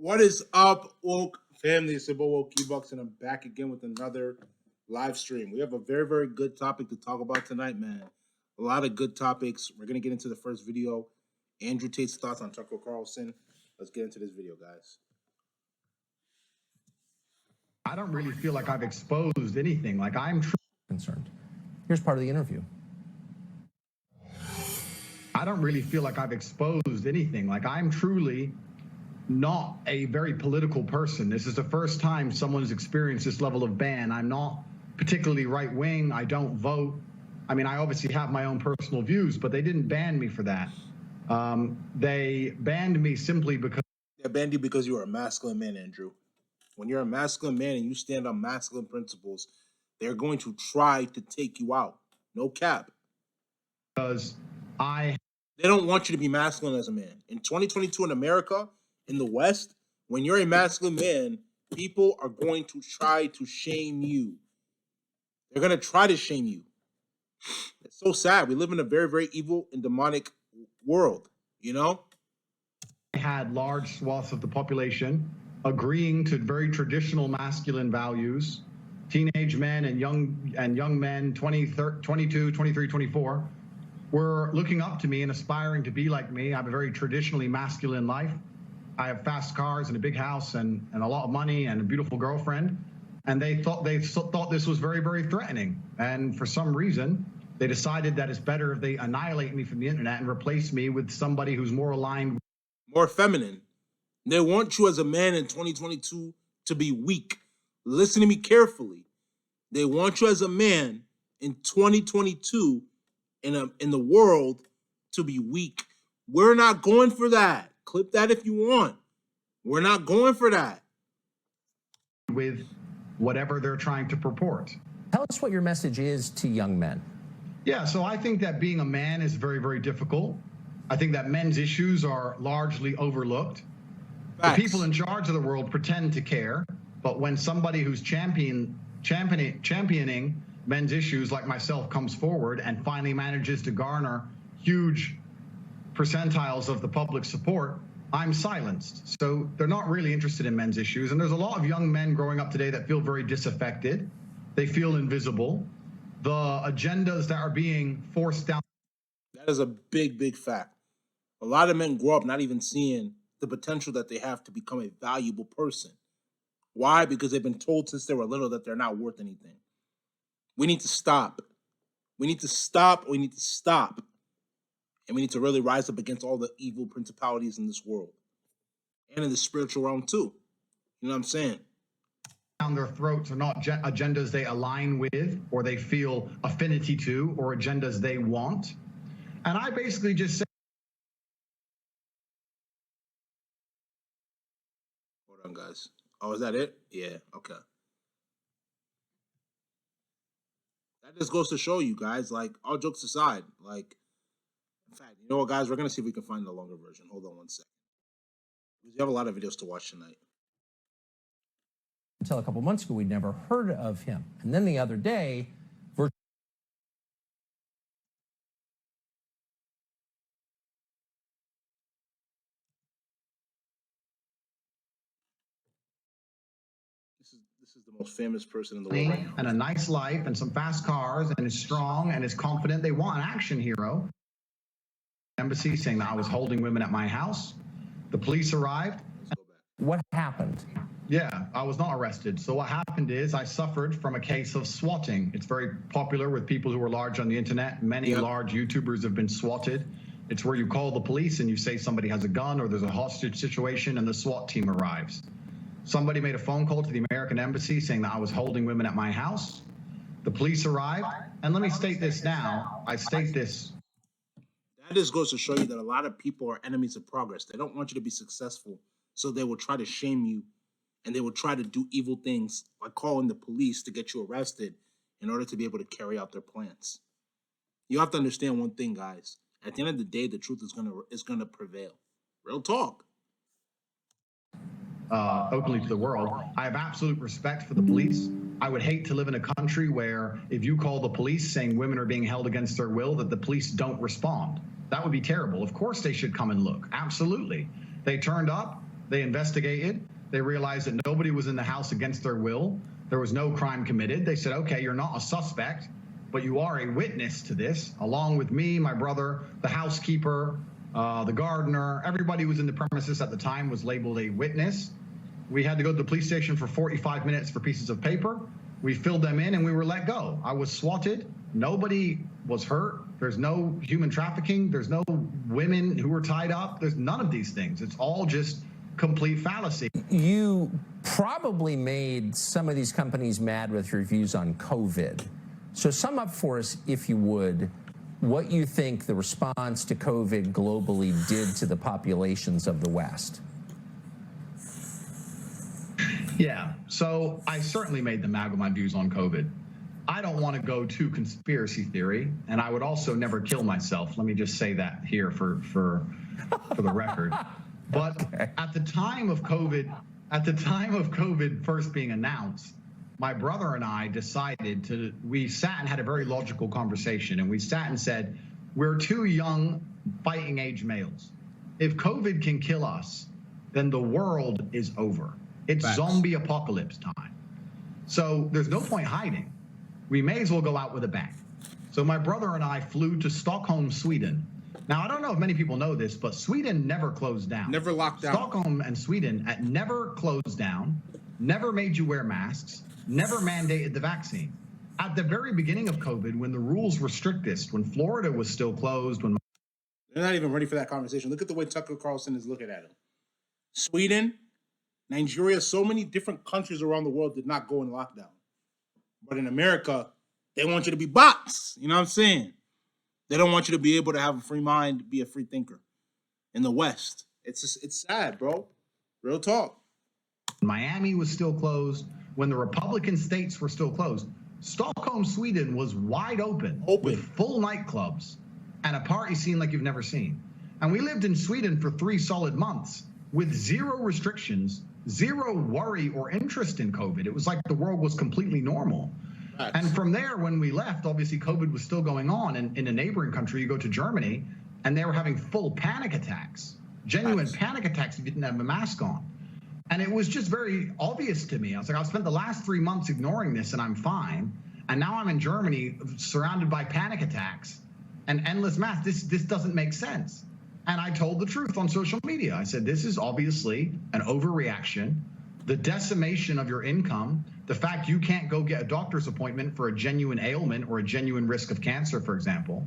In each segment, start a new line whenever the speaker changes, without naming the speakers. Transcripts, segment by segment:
What is up, woke family? It's your boy woke Ebuks, and I'm back again with another live stream. We have a very, very good topic to talk about tonight, man. A lot of good topics. We're gonna get into the first video. Andrew Tate's thoughts on Tucker Carlson. Let's get into this video, guys.
I don't really feel like I've exposed anything. Like I'm
concerned. Here's part of the interview.
I don't really feel like I've exposed anything. Like I'm truly not a very political person. This is the first time someone's experienced this level of ban. I'm not particularly right wing. I don't vote. I mean, I obviously have my own personal views, but they didn't ban me for that. They banned me simply because
They banned you because you are a masculine man, Andrew. When you're a masculine man and you stand on masculine principles, they're going to try to take you out. No cap.
Because
They don't want you to be masculine as a man. In 2022 in America, in the West, when you're a masculine man, people are going to try to shame you. They're going to try to shame you. It's so sad. We live in a very, very evil and demonic world, you know?
I had large swaths of the population agreeing to very traditional masculine values. Teenage men and young men, 22, 23, 24, were looking up to me and aspiring to be like me. I have a very traditionally masculine life. I have fast cars and a big house and a lot of money and a beautiful girlfriend. And they thought this was very, very threatening. And for some reason, they decided that it's better if they annihilate me from the internet and replace me with somebody who's more aligned,
more feminine. They want you as a man in 2022 to be weak. Listen to me carefully. They want you as a man in 2022 in the world to be weak. We're not going for that. Clip that if you want. We're not going for that.
with whatever they're trying to purport.
Tell us what your message is to young men.
Yeah, so I think that being a man is very, very difficult. I think that men's issues are largely overlooked.
Facts.
The people in charge of the world pretend to care, but when somebody who's championing men's issues like myself comes forward and finally manages to garner huge percentiles of the public support, I'm silenced. So they're not really interested in men's issues. And there's a lot of young men growing up today that feel very disaffected. They feel invisible. The agendas that are being forced down.
That is a big, big fact. A lot of men grow up not even seeing the potential that they have to become a valuable person. Why? Because they've been told since they were little that they're not worth anything. We need to stop. We need to stop. We need to stop. And we need to really rise up against all the evil principalities in this world. And in the spiritual realm too. You know what I'm saying?
Down their throats are not agendas they align with or they feel affinity to or agendas they want. And I basically just say,
hold on, guys. Oh, is that it? Yeah, okay. That just goes to show you guys, like, all jokes aside, like, in fact, you know what, guys? We're going to see if we can find the longer version. Hold on one second. Because we have a lot of videos to watch tonight.
Until a couple months ago, we'd never heard of him. And then the other day,
This is the most famous person in the world right now.
and a nice life and some fast cars and is strong and is confident. They want an action hero. Embassy saying that I was holding women at my house. The police arrived.
Let's go back.
what happened?
Yeah, I was not arrested. So what happened is I suffered from a case of swatting. It's very popular with people who are large on the internet. Many large YouTubers have been swatted. It's where you call the police and you say somebody has a gun or there's a hostage situation and the SWAT team arrives. Somebody made a phone call to the American Embassy saying that I was holding women at my house. The police arrived. And let me state this now. I state this.
That just goes to show you that a lot of people are enemies of progress. They don't want you to be successful, so they will try to shame you, and they will try to do evil things like calling the police to get you arrested in order to be able to carry out their plans. You have to understand one thing, guys. At the end of the day, the truth is gonna prevail. Real talk.
Openly to the world. I have absolute respect for the police. I would hate to live in a country where if you call the police saying women are being held against their will, that the police don't respond. That would be terrible. Of course they should come and look. Absolutely. They turned up. They investigated. They realized that nobody was in the house against their will. There was no crime committed. They said, okay, you're not a suspect, but you are a witness to this, along with me, my brother, the housekeeper, the gardener. Everybody who was in the premises at the time was labeled a witness. We had to go to the police station for 45 minutes for pieces of paper. We filled them in and we were let go. I was swatted. Nobody was hurt. There's no human trafficking. There's no women who were tied up. There's none of these things. It's all just complete fallacy.
You probably made some of these companies mad with your views on COVID. So sum up for us, if you would, what you think the response to COVID globally did to the populations of the West.
Yeah, so I certainly made them mad with my views on COVID. I don't want to go to conspiracy theory, and I would also never kill myself. Let me just say that here for the record. But
Okay.
at the time of COVID first being announced, my brother and I decided we sat and had a very logical conversation, and we sat and said, we're two young fighting age males. If COVID can kill us, then the world is over. It's
Facts.
Zombie apocalypse time. So there's no point hiding. We may as well go out with a bang. So my brother and I flew to Stockholm, Sweden. Now, I don't know if many people know this, but Sweden never closed down.
Never locked down.
Stockholm and Sweden never closed down, never made you wear masks, never mandated the vaccine. At the very beginning of COVID, when the rules were strictest, when Florida was still closed, when
They're not even ready for that conversation. Look at the way Tucker Carlson is looking at him. Sweden, Nigeria, so many different countries around the world did not go in lockdown. But in America, they want you to be bots. You know what I'm saying? They don't want you to be able to have a free mind, be a free thinker. In the West, it's sad, bro. Real talk.
Miami was still closed, when the Republican states were still closed, Stockholm, Sweden was wide open. With full nightclubs and a party scene like you've never seen. And we lived in Sweden for 3 solid months with zero restrictions, zero worry or interest in COVID. It was like the world was completely normal.
Facts.
And from there, when we left, obviously COVID was still going on. And in a neighboring country, you go to Germany, and they were having full panic attacks, genuine panic attacks if you didn't have a mask on. And it was just very obvious to me. I was like, I've spent the last 3 months ignoring this and I'm fine. And now I'm in Germany surrounded by panic attacks and endless masks. This doesn't make sense. And I told the truth on social media. I said, this is obviously an overreaction. The decimation of your income, the fact you can't go get a doctor's appointment for a genuine ailment or a genuine risk of cancer, for example,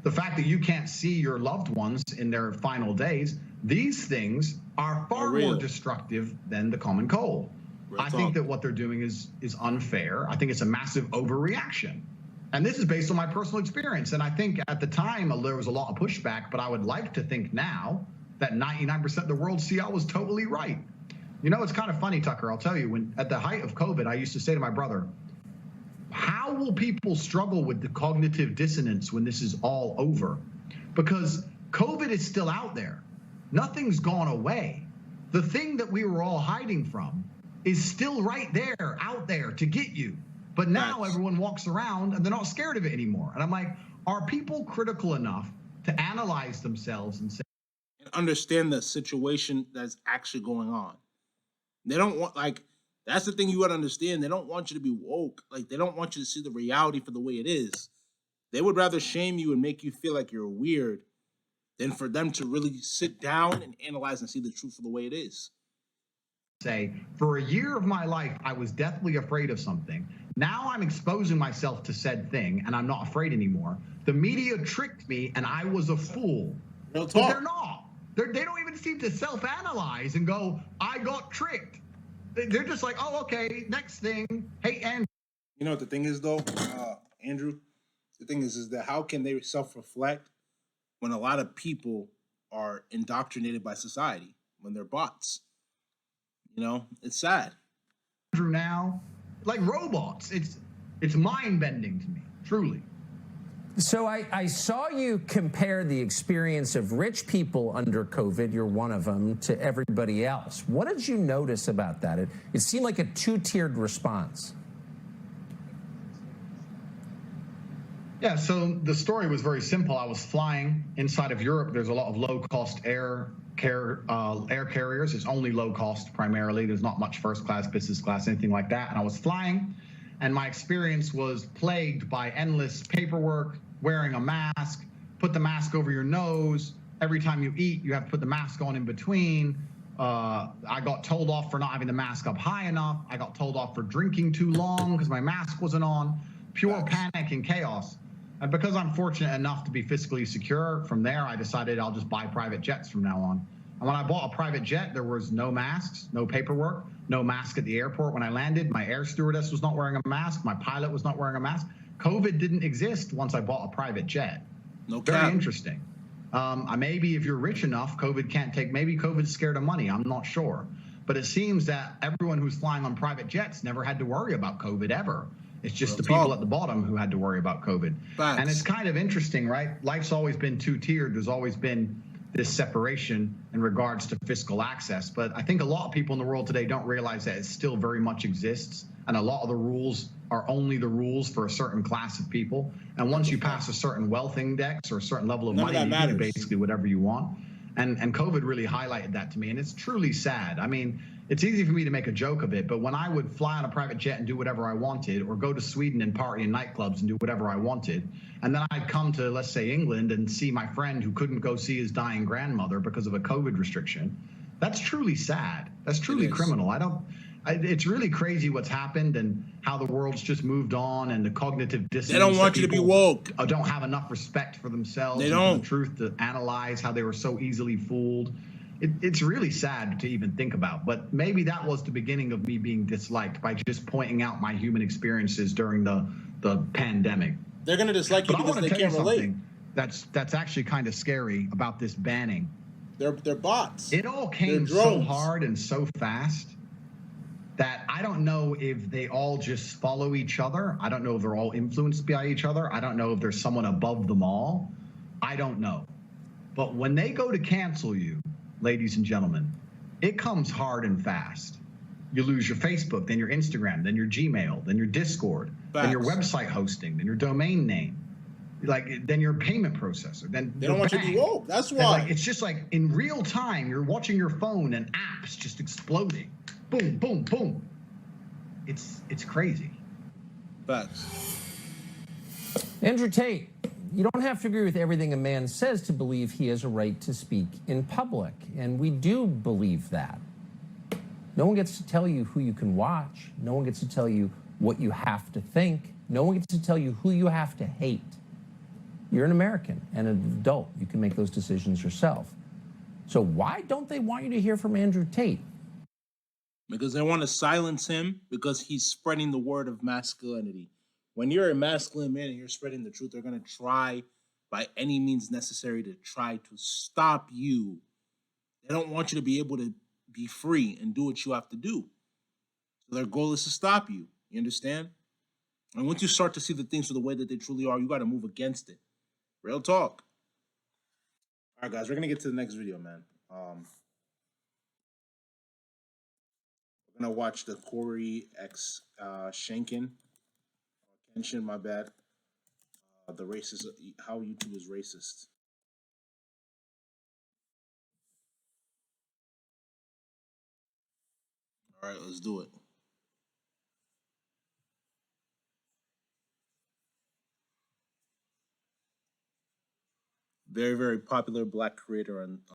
the fact that you can't see your loved ones in their final days, these things are far more destructive than the common cold. I think that what they're doing is unfair. I think it's a massive overreaction. And this is based on my personal experience. And I think at the time there was a lot of pushback, but I would like to think now that 99% of the world see I was totally right. You know, it's kind of funny, Tucker, I'll tell you, when at the height of COVID, I used to say to my brother, how will people struggle with the cognitive dissonance when this is all over? Because COVID is still out there. Nothing's gone away. The thing that we were all hiding from is still right there, out there to get you. But now everyone walks around and they're not scared of it anymore. And I'm like, are people critical enough to analyze themselves and say,
And understand the situation that's actually going on. They don't want, like, that's the thing you gotta understand. They don't want you to be woke. Like, they don't want you to see the reality for the way it is. They would rather shame you and make you feel like you're weird than for them to really sit down and analyze and see the truth for the way it is.
say, for a year of my life, I was deathly afraid of something. Now I'm exposing myself to said thing, and I'm not afraid anymore. The media tricked me, and I was a fool.
Real
But
talk.
they're not. They don't even seem to self-analyze and go, I got tricked. They're just like, oh, okay, next thing. Hey, and
You know what the thing is, though, Andrew? The thing is that how can they self-reflect when a lot of people are indoctrinated by society, when they're bots? You know, it's sad.
Andrew now, like robots. It's mind-bending to me, truly.
So I saw you compare the experience of rich people under COVID, you're one of them, to everybody else. What did you notice about that? It seemed like a two-tiered response.
Yeah, so the story was very simple. I was flying inside of Europe. There's a lot of low-cost air air carriers. It's only low cost primarily. There's not much first class, business class, anything like that. And I was flying, and my experience was plagued by endless paperwork, wearing a mask, put the mask over your nose. Every time you eat, you have to put the mask on in between. I got told off for not having the mask up high enough. I got told off for drinking too long because my mask wasn't on. Pure panic and chaos. And because I'm fortunate enough to be fiscally secure, from there, I decided I'll just buy private jets from now on. And when I bought a private jet, there was no masks, no paperwork, no mask at the airport when I landed. My air stewardess was not wearing a mask. My pilot was not wearing a mask. COVID didn't exist once I bought a private jet.
No
Very
cap.
interesting. Maybe if you're rich enough, COVID can't take, maybe COVID's scared of money. I'm not sure. But it seems that everyone who's flying on private jets never had to worry about COVID ever. It's just the people at the bottom who had to worry about COVID.
Facts.
And it's kind of interesting, right? Life's always been two-tiered. There's always been this separation in regards to fiscal access. But I think a lot of people in the world today don't realize that it still very much exists. And a lot of the rules are only the rules for a certain class of people. And once you pass a certain wealth index or a certain level of money, you can do basically whatever you want. And COVID really highlighted that to me. And it's truly sad. I mean, it's easy for me to make a joke of it, but when I would fly on a private jet and do whatever I wanted, or go to Sweden and party in nightclubs and do whatever I wanted, and then I'd come to, let's say, England and see my friend who couldn't go see his dying grandmother because of a COVID restriction, that's truly sad. That's truly criminal. It's really crazy what's happened and how the world's just moved on, and the cognitive dissonance.
They don't want you to be woke.
Don't have enough respect for themselves.
They don't.
And for the truth to analyze how they were so easily fooled. It's really sad to even think about, but maybe that was the beginning of me being disliked by just pointing out my human experiences during the pandemic.
They're going to dislike you because they can't relate.
That's actually kind of scary about this banning.
They're bots.
It all came so hard and so fast that I don't know if they all just follow each other. I don't know if they're all influenced by each other. I don't know if there's someone above them all. I don't know. But when they go to cancel you, ladies and gentlemen, it comes hard and fast. You lose your Facebook, then your Instagram, then your Gmail, then your Discord, then your website hosting, then your domain name, then your payment processor. Then
they don't want you to be woke. That's why.
It's just like in real time, you're watching your phone and apps just exploding. Boom, boom, boom. It's crazy.
Facts.
Andrew Tate, you don't have to agree with everything a man says to believe he has a right to speak in public, and we do believe that. No one gets to tell you who you can watch. No one gets to tell you what you have to think. No one gets to tell you who you have to hate. You're an American and an adult. You can make those decisions yourself. So why don't they want you to hear from Andrew Tate?
Because they want to silence him because he's spreading the word of masculinity. When you're a masculine man and you're spreading the truth, they're going to try by any means necessary to try to stop you. They don't want you to be able to be free and do what you have to do. So their goal is to stop you. You understand? And once you start to see the things for the way that they truly are, you got to move against it. Real talk. All right, guys, we're going to get to the next video, man. We're going to watch the Corey X Kenshin, my bad. The racist, how YouTube is racist. All right, let's do it. Very, very popular black creator on